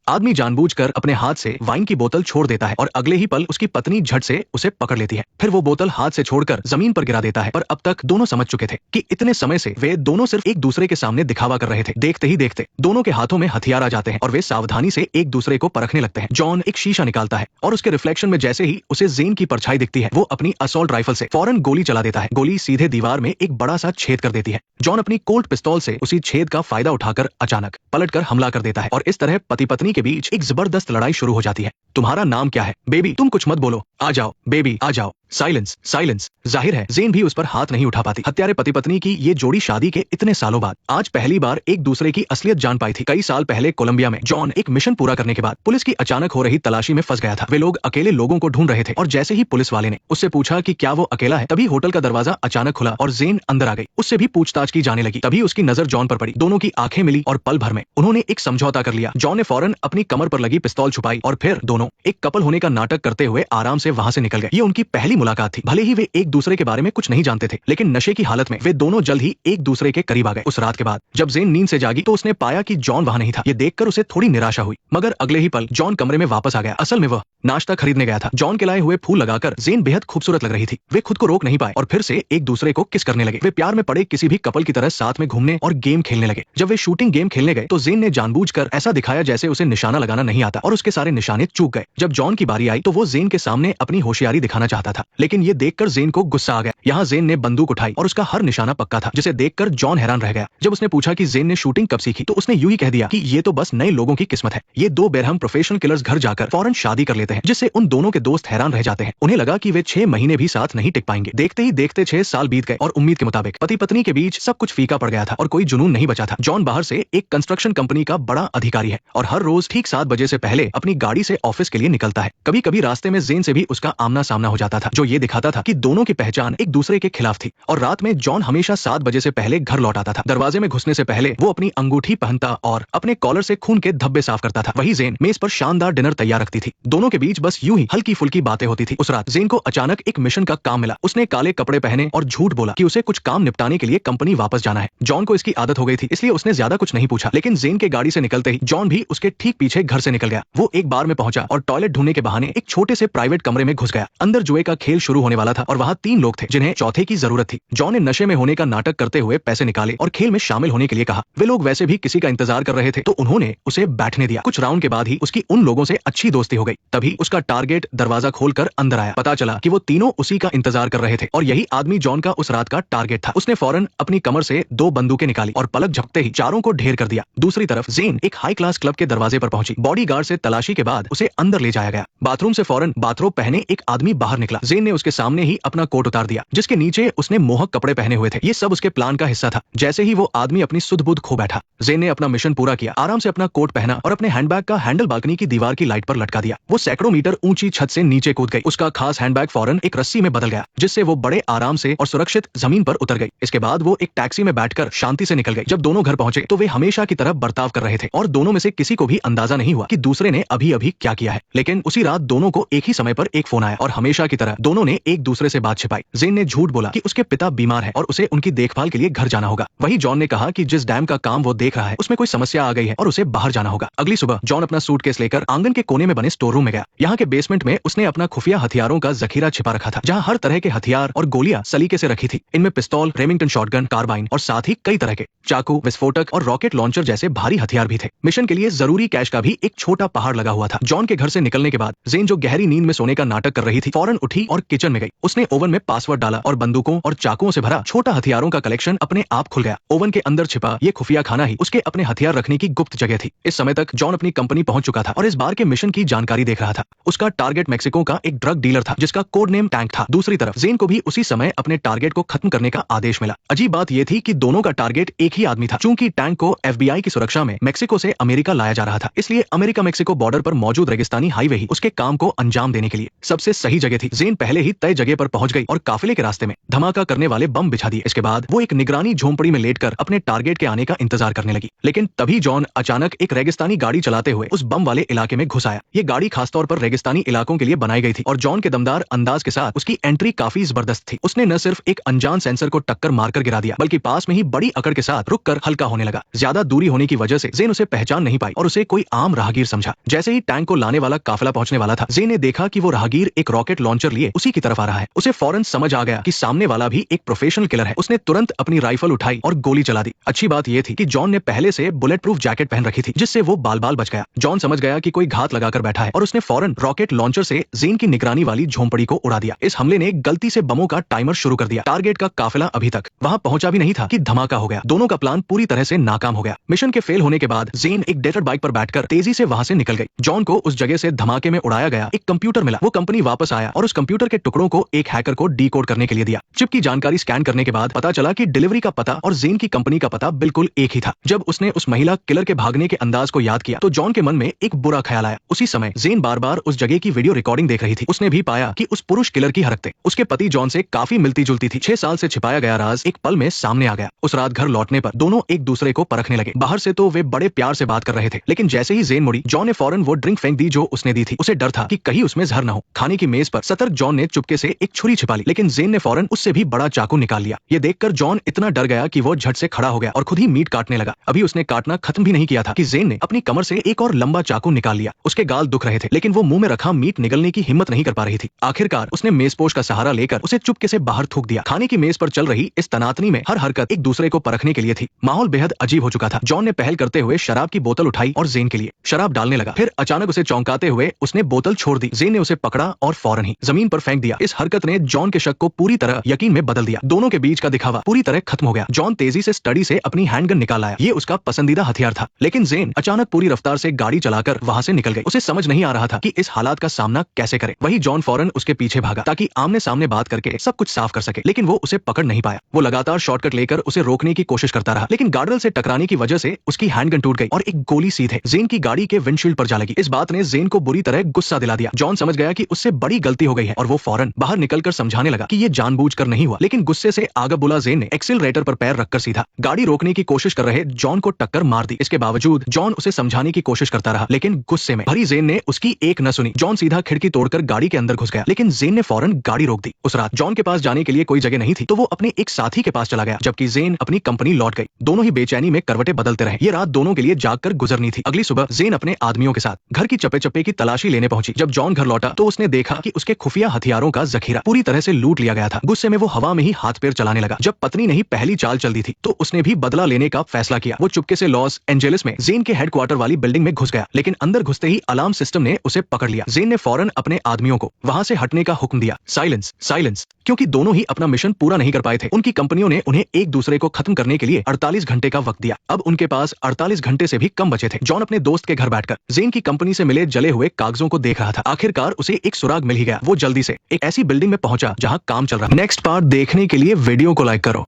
आदमी जानबूझकर अपने हाथ से वाइन की बोतल छोड़ देता है और अगले ही पल उसकी पत्नी झट से उसे पकड़ लेती है। फिर वो बोतल हाथ से छोड़कर जमीन पर गिरा देता है। पर अब तक दोनों समझ चुके थे कि इतने समय से वे दोनों सिर्फ एक दूसरे के सामने दिखावा कर रहे थे। देखते ही देखते दोनों के हाथों में हथियार आ जाते हैं और वे सावधानी से एक दूसरे को परखने लगते हैं। जॉन एक शीशा निकालता है और उसके रिफ्लेक्शन में जैसे ही उसे जेन की परछाई दिखती है, वो अपनी असॉल्ट राइफल से फौरन गोली चला देता है। गोली सीधे दीवार में एक बड़ा सा छेद कर देती है। जॉन अपनी कोल्ट पिस्तौल से उसी छेद का फायदा उठाकर अचानक पलटकर हमला कर देता है और इस तरह पति पत्नी के बीच एक जबरदस्त लड़ाई शुरू हो जाती है। तुम्हारा नाम क्या है? बेबी, तुम कुछ मत बोलो। आ जाओ बेबी, आ जाओ। Silence, silence. जाहिर है जेन भी उस पर हाथ नहीं उठा पाती। हत्यारे पति पत्नी की ये जोड़ी शादी के इतने सालों बाद आज पहली बार एक दूसरे की असलियत जान पाई थी। कई साल पहले कोलंबिया में जॉन एक मिशन पूरा करने के बाद पुलिस की अचानक हो रही तलाशी में फंस गया था। वे लोग अकेले लोगों को ढूंढ रहे थे और जैसे ही पुलिस वाले ने उससे पूछा कि क्या वो अकेला है, तभी होटल का दरवाजा अचानक खुला और जेन अंदर आ गई। उससे भी पूछताछ की जाने लगी। तभी उसकी नजर जॉन पर पड़ी। दोनों की आंखें मिली और पल भर में उन्होंने एक समझौता कर लिया। जॉन ने फौरन अपनी कमर पर लगी पिस्तौल छुपाई और फिर दोनों एक कपल होने का नाटक करते हुए आराम से वहां से निकल गए। ये उनकी पहली मुलाकात थी। भले ही वे एक दूसरे के बारे में कुछ नहीं जानते थे, लेकिन नशे की हालत में वे दोनों जल्द ही एक दूसरे के करीब आ गए। उस रात के बाद जब जेन नींद से जागी तो उसने पाया कि जॉन वहां नहीं था। ये देखकर उसे थोड़ी निराशा हुई, मगर अगले ही पल जॉन कमरे में वापस आ गया। असल में वह नाश्ता खरीदने गया था। जॉन के लाए हुए फूल लगाकर जेन बेहद खूबसूरत लग रही थी। वे खुद को रोक नहीं पाए और फिर से एक दूसरे को किस करने लगे। वे प्यार में पड़े किसी भी कपल की तरह साथ में घूमने और गेम खेलने लगे। जब वे शूटिंग गेम खेलने गए तो जेन ने जानबूझकर ऐसा दिखाया जैसे उसे निशाना लगाना नहीं आता और उसके सारे निशाने चूक गए। जब जॉन की बारी आई तो वो जेन के सामने अपनी होशियारी दिखाना चाहता था, लेकिन ये देखकर जेन को गुस्सा आ गया। यहाँ जेन ने बंदूक उठाई और उसका हर निशाना पक्का था, जिसे देखकर जॉन हैरान रह गया। जब उसने पूछा कि जेन ने शूटिंग कब सीखी तो उसने यूं ही कह दिया कि ये तो बस नए लोगों की किस्मत है। ये दो बेरहम प्रोफेशनल किलर्स घर जाकर फौरन शादी कर लेते हैं, जिससे उन दोनों के दोस्त हैरान रह जाते हैं। उन्हें लगा कि वे 6 महीने भी साथ नहीं टिक पाएंगे। देखते ही देखते 6 साल बीत गए और उम्मीद के मुताबिक पति पत्नी के बीच सब कुछ फीका पड़ गया था और कोई जुनून नहीं बचा था। जॉन बाहर से एक कंस्ट्रक्शन कंपनी का बड़ा अधिकारी है और हर रोज ठीक 7 बजे से पहले अपनी गाड़ी से ऑफिस के लिए निकलता है। कभी कभी रास्ते में जेन से भी उसका आमना सामना हो जाता था, जो ये दिखाता था कि दोनों की पहचान एक दूसरे के खिलाफ थी। और रात में जॉन हमेशा 7 बजे से पहले घर लौट आता था। दरवाजे में घुसने से पहले वो अपनी अंगूठी पहनता और अपने कॉलर से खून के धब्बे साफ करता था। वही जेन मेज पर शानदार डिनर तैयार रखती थी। दोनों के बीच बस यूं ही हल्की फुल्की बातें होती थी। उस रात जेन को अचानक एक मिशन का काम मिला। उसने काले कपड़े पहने और झूठ बोला कि उसे कुछ काम निपटाने के लिए कंपनी वापस जाना है। जॉन को इसकी आदत हो गई थी, इसलिए उसने ज्यादा कुछ नहीं पूछा, लेकिन जेन के गाड़ी से निकलते ही जॉन भी उसके ठीक पीछे घर से निकल गया। वो एक बार में पहुंचा और टॉयलेट ढूंढने के बहाने एक छोटे से प्राइवेट कमरे में घुस गया। अंदर जुए का खेल शुरू होने वाला था और वहां 3 लोग थे जिन्हें चौथे की जरूरत थी। जॉन ने नशे में होने का नाटक करते हुए पैसे निकाले और खेल में शामिल होने के लिए कहा। वे लोग वैसे भी किसी का इंतजार कर रहे थे, तो उन्होंने उसे बैठने दिया। कुछ राउंड के बाद ही उसकी उन लोगों से अच्छी दोस्ती हो गई। तभी उसका टारगेट दरवाजा खोलकर अंदर आया। पता चला कि वो तीनों उसी का इंतजार कर रहे थे और यही आदमी जॉन का उस रात का टारगेट था। उसने फौरन अपनी कमर से 2 बंदूकें निकाली और पलक झपकते ही चारों को ढेर कर दिया। दूसरी तरफ जेन एक हाई क्लास क्लब के दरवाजे पर पहुंची। बॉडीगार्ड से तलाशी के बाद उसे अंदर ले जाया गया। बाथरूम से फौरन बाथरोब पहने एक आदमी बाहर निकला। जेन ने उसके सामने ही अपना कोट उतार दिया, जिसके नीचे उसने मोहक कपड़े पहने हुए थे। ये सब उसके प्लान का हिस्सा था। जैसे ही वो आदमी अपनी सुध बुध खो बैठा, जेन ने अपना मिशन पूरा किया। आराम से अपना कोट पहना और अपने हैंडबैग का हैंडल बालकनी की दीवार की लाइट पर लटका दिया। वो सैकड़ों मीटर ऊंची छत से नीचे कूद गई। उसका खास हैंडबैग फौरन एक रस्सी में बदल गया, जिससे वो बड़े आराम से और सुरक्षित जमीन पर उतर गई। इसके बाद वो एक टैक्सी में बैठकर शांति से निकल गई। जब दोनों घर पहुंचे तो वे हमेशा की तरह बर्ताव कर रहे थे और दोनों में से किसी को भी अंदाजा नहीं हुआ कि दूसरे ने अभी अभी क्या किया है। लेकिन उसी रात दोनों को एक ही समय पर एक फोन आया और हमेशा की तरह दोनों ने एक दूसरे से बात छिपाई। जेन ने झूठ बोला कि उसके पिता बीमार है और उसे उनकी देखभाल के लिए घर जाना होगा। वही जॉन ने कहा कि जिस डैम का काम वो देख रहा है उसमें कोई समस्या आ गई है और उसे बाहर जाना होगा। अगली सुबह जॉन अपना सूटकेस लेकर आंगन के कोने में बने स्टोर रूम में गया। यहाँ के बेसमेंट में उसने अपना खुफिया हथियारों का जखीरा छिपा रखा था, जहाँ हर तरह के हथियार और गोलियां सलीके से रखी थी। इनमें पिस्तौल, रेमिंगटन शॉटगन, कार्बाइन और साथ ही कई तरह के चाकू, विस्फोटक और रॉकेट लॉन्चर जैसे भारी हथियार भी थे। मिशन के लिए जरूरी कैश का भी एक छोटा पहाड़ लगा हुआ था। जॉन के घर से निकलने के बाद जेन, जो गहरी नींद में सोने का नाटक कर रही थी, फौरन उठी और किचन में गई। उसने ओवन में पासवर्ड डाला और बंदूकों और चाकुओं से भरा छोटा हथियारों का कलेक्शन अपने आप खुल गया। ओवन के अंदर छिपा ये खुफिया खाना ही उसके अपने हथियार रखने की गुप्त जगह थी। इस समय तक जॉन अपनी कंपनी पहुंच चुका था और इस बार के मिशन की जानकारी देख रहा था। उसका टारगेट मेक्सिको का एक ड्रग डीलर था, जिसका कोड नेम टैंक था। दूसरी तरफ जेन को भी उसी समय अपने टारगेट को खत्म करने का आदेश मिला। अजीब बात यह थी कि दोनों का टारगेट एक ही आदमी था। चूंकि टैंक को FBI की सुरक्षा में मेक्सिको से अमेरिका लाया जा रहा था, इसलिए अमेरिका मेक्सिको बॉर्डर पर मौजूद रेगिस्तान रेगिस्तानी हाईवे ही उसके काम को अंजाम देने के लिए सबसे सही जगह थी। जेन पहले ही तय जगह पर पहुंच गई और काफिले के रास्ते में धमाका करने वाले बम बिछा दिए। इसके बाद वो एक निगरानी झोंपड़ी में लेटकर अपने टारगेट के आने का इंतजार करने लगी। लेकिन तभी जॉन अचानक एक रेगिस्तानी गाड़ी चलाते हुए उस बम वाले इलाके में घुस आया। ये गाड़ी खासतौर पर रेगिस्तानी इलाकों के लिए बनाई गई थी और जॉन के दमदार अंदाज के साथ उसकी एंट्री काफी जबरदस्त थी। उसने न सिर्फ एक अनजान सेंसर को टक्कर मारकर गिरा दिया, बल्कि पास में ही बड़ी अकड़ के साथ रुककर हल्का होने लगा। ज्यादा दूरी होने की वजह से जेन उसे पहचान नहीं पाई और उसे कोई आम राहगीर समझा। जैसे ही टैंक को लाने वाला काफिला पहुंचने वाला था, जेन ने देखा कि वो राहगीर एक रॉकेट लॉन्चर लिए उसी की तरफ आ रहा है। उसे फौरन समझ आ गया कि सामने वाला भी एक प्रोफेशनल किलर है। उसने तुरंत अपनी राइफल उठाई और गोली चला दी। अच्छी बात यह थी कि जॉन ने पहले से बुलेट प्रूफ जैकेट पहन रखी थी, जिससे वो बाल बाल बच गया। जॉन समझ गया कि कोई घात लगाकर बैठा है और उसने फौरन रॉकेट लॉन्चर से जेन की निगरानी वाली झोंपड़ी को उड़ा दिया। इस हमले ने गलती से बमों का टाइमर शुरू कर दिया। टारगेट का काफिला अभी तक वहां पहुंचा भी नहीं था कि धमाका हो गया। दोनों का प्लान पूरी तरह से नाकाम हो गया। मिशन के फेल होने के बाद जेन एक डेजर्ट बाइक पर बैठकर तेजी से वहां से निकल गई। जॉन को उस जगह से धमाके में उड़ाया गया एक कंप्यूटर मिला। वो कंपनी वापस आया और उस कंप्यूटर के टुकड़ों को एक हैकर को डीकोड करने के लिए दिया। चिप की जानकारी स्कैन करने के बाद पता चला कि डिलीवरी का पता और जेन की कंपनी का पता बिल्कुल एक ही था। जब उसने उस महिला किलर के भागने के अंदाज को याद किया तो जॉन के मन में एक बुरा ख्याल आया। उसी समय जेन बार बार उस जगह की वीडियो रिकॉर्डिंग देख रही थी। उसने भी पाया कि उस पुरुष किलर की हरकतें उसके पति जॉन से काफी मिलती जुलती थी। 6 साल से छिपाया गया राज एक पल में सामने आ गया। उस रात घर लौटने पर दोनों एक दूसरे को परखने लगे। बाहर से तो वे बड़े प्यार से बात कर रहे थे, लेकिन जैसे ही जेन मुड़ी, जॉन ने फौरन वो ड्रिंक फेंक दी जो उसने दी थी। उसे डर था कि कहीं उसमें जहर न हो। खाने की मेज पर सतर्क जॉन ने चुपके से एक छुरी छिपा ली, लेकिन जेन ने फौरन उससे भी बड़ा चाकू निकाल लिया। ये देखकर जॉन इतना डर गया कि वो झट से खड़ा हो गया और खुद ही मीट काटने लगा। अभी उसने काटना खत्म भी नहीं किया था कि जेन ने अपनी कमर से एक और लंबा चाकू निकाल लिया। उसके गाल दुख रहे थे, लेकिन वो मुंह में रखा मीट निगलने की हिम्मत नहीं कर पा रही थी। आखिरकार उसने मेजपोश का सहारा लेकर उसे चुपके से बाहर थूक दिया। खाने की मेज पर चल रही इस तनातनी में हर हरकत एक दूसरे को परखने के लिए थी। माहौल बेहद अजीब हो चुका था। जॉन ने पहल करते हुए शराब की बोतल उठाई और जेन के लिए शराब डालने लगा। फिर अचानक उसे चौंकाते हुए उसने बोतल छोड़ दी। जेन ने उसे पकड़ा और फौरन ही जमीन पर फेंक दिया। इस हरकत ने जॉन के शक को पूरी तरह यकीन में बदल दिया। दोनों के बीच का दिखावा पूरी तरह खत्म हो गया। जॉन तेजी से स्टडी से अपनी हैंडगन निकाल आया। ये उसका पसंदीदा हथियार था, लेकिन जेन अचानक पूरी रफ्तार से गाड़ी चलाकर वहां से निकल गई। उसे समझ नहीं आ रहा था कि इस हालात का सामना कैसे करे। वही जॉन फौरन उसके पीछे भागा ताकि आमने सामने बात करके सब कुछ साफ कर सके, लेकिन वो उसे पकड़ नहीं पाया। वो लगातार शॉर्टकट लेकर उसे रोकने की कोशिश करता रहा, लेकिन गार्डरेल से टकराने की वजह से उसकी हैंडगन टूट गई और एक गोली सीधे जेन की गाड़ी के विंडशील्ड पर जा लगी। इस बात ने जेन को बुरी तरह गुस्सा दिला दिया। जॉन समझ गया कि उससे बड़ी गलती हो गई है और वो फौरन बाहर निकलकर समझाने लगा कि ये जानबूझकर नहीं हुआ, लेकिन गुस्से से आग बुला जेन ने एक्सीलरेटर पर पैर रखकर सीधा गाड़ी रोकने की कोशिश कर रहे जॉन को टक्कर मार दी। इसके बावजूद जॉन उसे समझाने की कोशिश करता रहा, लेकिन गुस्से में भरी जेन ने उसकी एक न सुनी। जॉन सीधा खिड़की तोड़कर गाड़ी के अंदर घुस गया, लेकिन जेन ने फौरन गाड़ी रोक दी। उस रात जॉन के पास जाने के लिए कोई जगह नहीं थी, तो वो अपने एक साथी के पास चला गया, जबकि जेन अपनी कंपनी लौट गई। दोनों ही बेचैनी में करवटें बदलते रहे। ये रात दोनों के लिए जागकर गुजरनी थी। अगली सुबह जेन अपने आदमियों के साथ घर की चप्पे चप्पे की तलाशी लेने पहुंची। जब जॉन घर लौटा तो उसने देखा कि उसके खुफिया हथियारों का जखीरा पूरी तरह से लूट लिया गया था। गुस्से में वो हवा में ही हाथ पैर चलाने लगा। जब पत्नी ने ही पहली चाल चल दी थी तो उसने भी बदला लेने का फैसला किया। वो चुपके से लॉस एंजेलिस में जेन के हेडक्वार्टर वाली बिल्डिंग में घुस गया, लेकिन अंदर घुसते ही अलार्म सिस्टम ने उसे पकड़ लिया। जेन ने फौरन अपने आदमियों को वहां से हटने का हुक्म दिया। साइलेंस साइलेंस, क्योंकि दोनों ही अपना मिशन पूरा नहीं कर पाए थे। उनकी कंपनियों ने उन्हें एक दूसरे को खत्म करने के लिए 48 घंटे का वक्त दिया। अब उनके पास 48 घंटे से भी कम बचे थे। जॉन अपने दोस्त के घर बैठकर जेन की कंपनी से मिले जले हुए कागजों को देख रहा था। आखिरकार उसे एक सुराग मिल ही गया। वो जल्दी से एक ऐसी बिल्डिंग में पहुंचा जहां काम चल रहा। नेक्स्ट पार्ट देखने के लिए वीडियो को लाइक करो।